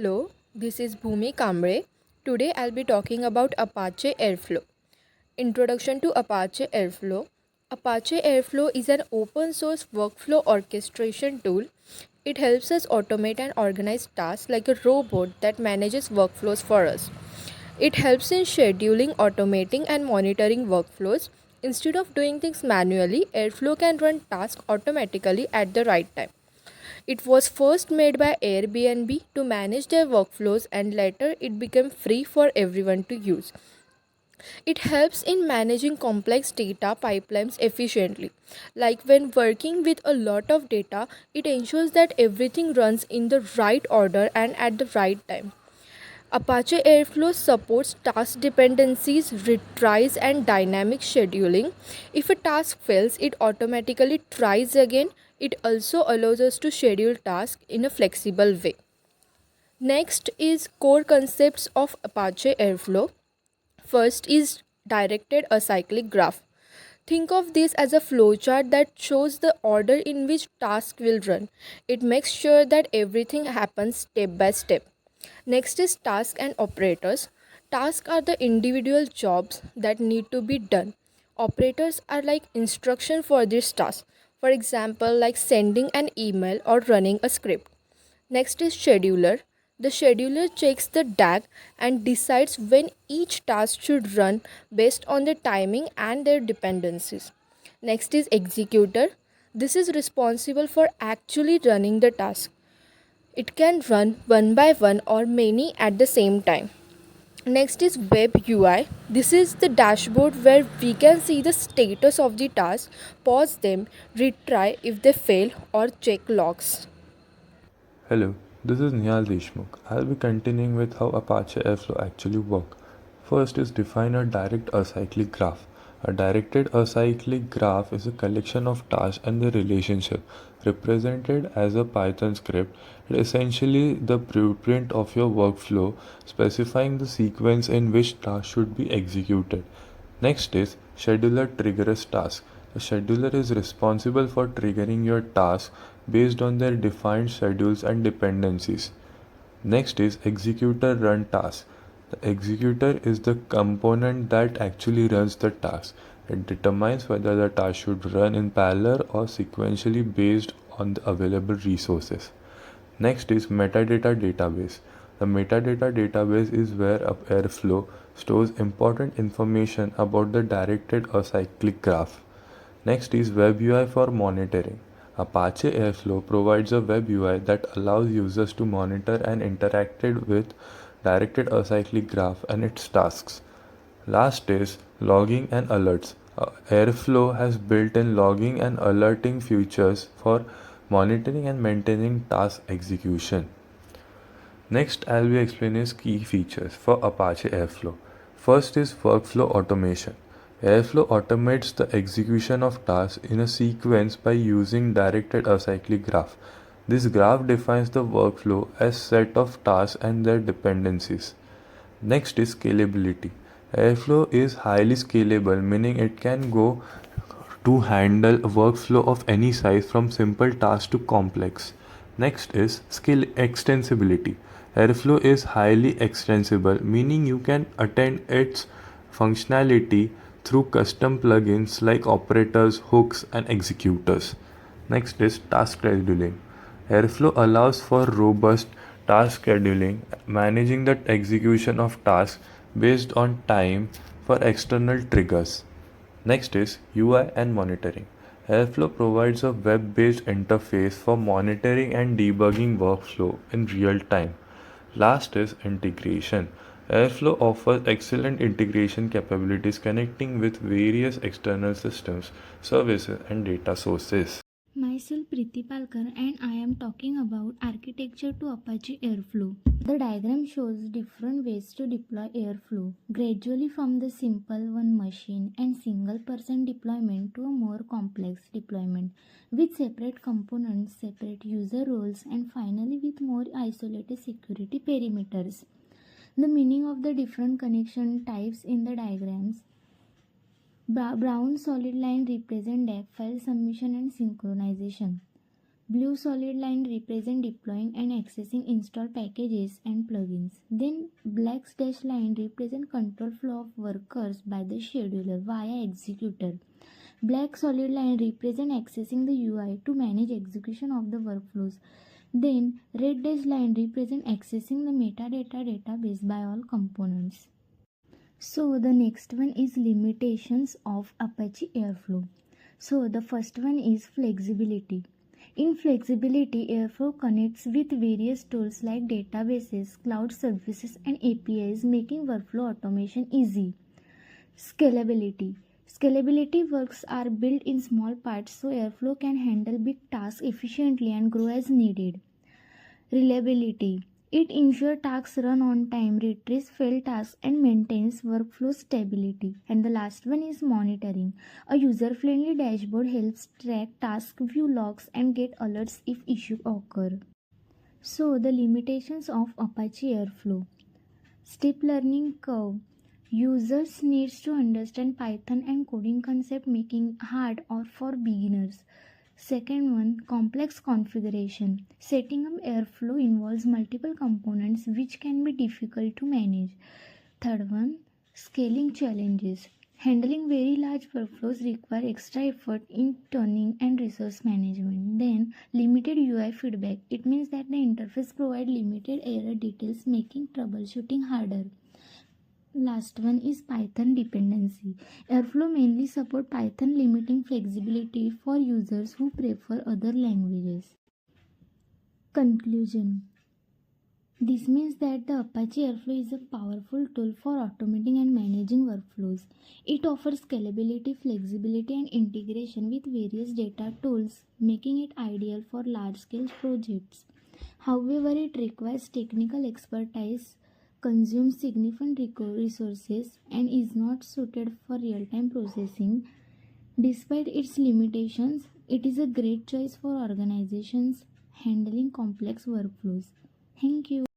Hello, this is Bhumi Kamre. Today I'll be talking about Apache Airflow. Introduction to Apache Airflow. Apache Airflow is an open source workflow orchestration tool. It helps us automate and organize tasks like a robot that manages workflows for us. It helps in scheduling, automating, and monitoring workflows. Instead of doing things manually, Airflow can run tasks automatically at the right time. It was first made by Airbnb to manage their workflows and later it became free for everyone to use. It helps in managing complex data pipelines efficiently. Like when working with a lot of data, it ensures that everything runs in the right order and at the right time. Apache Airflow supports task dependencies, retries, and dynamic scheduling. If a task fails, it automatically tries again. It also allows us to schedule tasks in a flexible way. Next is core concepts of Apache Airflow. First is directed acyclic graph. Think of this as a flowchart that shows the order in which task will run. It makes sure that everything happens step by step. Next is task and operators. Tasks are the individual jobs that need to be done. Operators are like instruction for this task. For example, like sending an email or running a script. Next is scheduler. The scheduler checks the DAG and decides when each task should run based on the timing and their dependencies. Next is executor. This is responsible for actually running the task. It can run one by one or many at the same time. Next is web UI. This is the dashboard where we can see the status of the task, pause them, retry if they fail, or check logs. Hello, this is Nihal Deshmukh. I'll be continuing with how Apache Airflow actually work. First is define a direct acyclic graph. A directed acyclic graph is a collection of tasks and their relationship represented as a Python script. It is essentially the blueprint of your workflow specifying the sequence in which tasks should be executed. Next is scheduler triggers task. The scheduler is responsible for triggering your task based on their defined schedules and dependencies. Next is executor run task. The executor is the component that actually runs the task. It determines whether the task should run in parallel or sequentially based on the available resources. Next is metadata database. The metadata database is where Airflow stores important information about the directed acyclic graph. Next is Web UI for monitoring. Apache Airflow provides a web UI that allows users to monitor and interact with directed acyclic graph and its tasks. Last is logging and alerts. Airflow has built-in logging and alerting features for monitoring and maintaining task execution. Next, I'll be explaining key features for Apache Airflow. First is workflow automation. Airflow automates the execution of tasks in a sequence by using directed acyclic graph. This graph defines the workflow as set of tasks and their dependencies. Next is scalability. Airflow is highly scalable, meaning it can go to handle a workflow of any size from simple tasks to complex. Next is skill extensibility. Airflow is highly extensible, meaning you can attend its functionality through custom plugins like operators, hooks, and executors. Next is task scheduling. Airflow allows for robust task scheduling, managing the execution of tasks based on time for external triggers. Next is UI and monitoring. Airflow provides a web-based interface for monitoring and debugging workflow in real time. Last is integration. Airflow offers excellent integration capabilities connecting with various external systems, services, and data sources. Myself Preeti Palkar and I am talking about architecture to Apache Airflow. The diagram shows different ways to deploy Airflow, gradually from the simple one machine and single person deployment to a more complex deployment with separate components, separate user roles, and finally with more isolated security perimeters. The meaning of the different connection types in the diagrams. Brown solid line represent DAG file submission and synchronization. Blue solid line represent deploying and accessing installed packages and plugins. Then black dash line represent control flow of workers by the scheduler via executor. Black solid line represent accessing the UI to manage execution of the workflows. Then red dash line represent accessing the metadata database by all components. So the next one is limitations of Apache Airflow. So the first one is flexibility. In flexibility, Airflow connects with various tools like databases, cloud services, and APIs, making workflow automation easy. Scalability. Scalability works are built in small parts so Airflow can handle big tasks efficiently and grow as needed. Reliability. It ensures tasks run on time, retrieves failed tasks, and maintains workflow stability. And the last one is monitoring. A user-friendly dashboard helps track tasks, view logs, and get alerts if issues occur. So the limitations of Apache Airflow. Steep learning curve. Users needs to understand Python and coding concept, making hard or for beginners. Second one, complex configuration. Setting up Airflow involves multiple components which can be difficult to manage. Third one, scaling challenges. Handling very large workflows require extra effort in tuning and resource management. Then, limited UI feedback. It means that the interface provides limited error details, making troubleshooting harder. Last one is Python dependency. Airflow mainly support Python, limiting flexibility for users who prefer other languages. Conclusion. This means that the Apache Airflow is a powerful tool for automating and managing workflows. It offers scalability, flexibility, and integration with various data tools, making it ideal for large-scale projects. However, it requires technical expertise, consumes significant resources, and is not suited for real-time processing. Despite its limitations, it is a great choice for organizations handling complex workflows. Thank you.